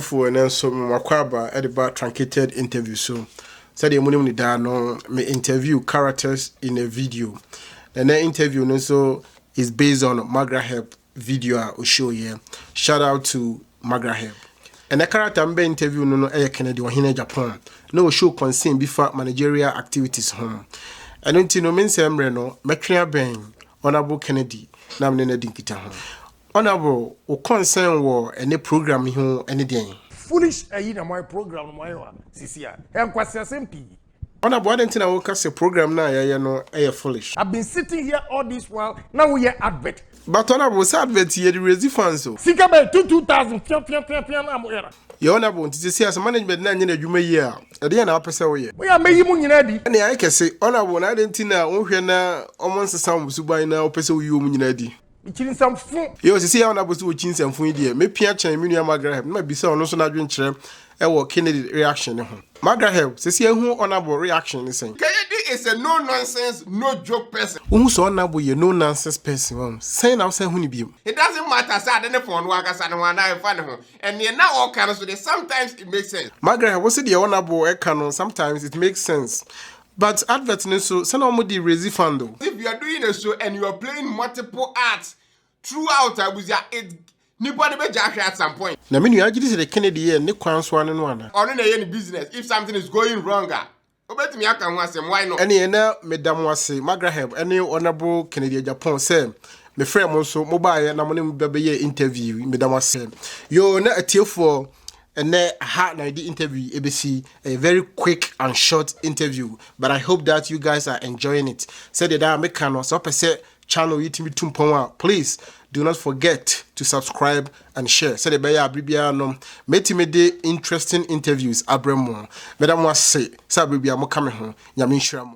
for and so Makwaba at the truncated interview. So, said the money no me interview characters in a video. And that interview so is based on Magraheb video I will show you. Shout out to Magraheb. And the character I'm interview no Kennedy or Agyapong. No show concern before managerial activities home. I don't know men say no Mekria Ben Honorable Kennedy. Now I'm dinkita home. Honorable or concern war any program home any day. Foolish my program my Sisia. I'm quite simple. Honorable, I didn't know a program now, you know, foolish. I've been sitting here all this while. Now we are advert. But Honorable, advert here the raise funds so. Sika by 2,000. Your Honorable, to see as management 9 year. A day and a half we are making money ready. And I can say, Honorable, I didn't know almost the sound was by now, person you munadi. It's some food. You see, Honorable to chins and food, maybe Piacha and Minia Magraheb, might be so also not doing chair. Kennedy reaction. Magraheb, say who honorable reaction is saying. Kennedy is a no nonsense, no joke person. Who's honorable, you no nonsense person. Say now, say who be. It doesn't matter, sir. Then the phone workers and one I find him. And you're now all kinds of this. Sometimes it makes sense. Magraheb, what's the honorable canon? Sometimes it makes sense. But advertising so nobody raise fund though. If you are doing a show and you are playing multiple arts throughout, I was it. Nobody be jack at some point. Now, when you actually say the Kennedy and Nick Kwan Swan and one. Or in any business, if something is going wrong, obey me, I can want them. Why not? Any now, Madame was say, Magraheb, any honorable Kennedy Agyapong say, my friend also mobile and I'm going to be interview, Madame was say. You're not a tier for and then hard idea interview, ABC, a very quick and short interview. But I hope that you guys are enjoying it. Said that I make an so channel YouTube Tumpoma. Please do not forget to subscribe and share. Said the Baya Bribia no metimede interesting interviews abremo. Madam was say, Sabribia mo come home. Yamin Shram.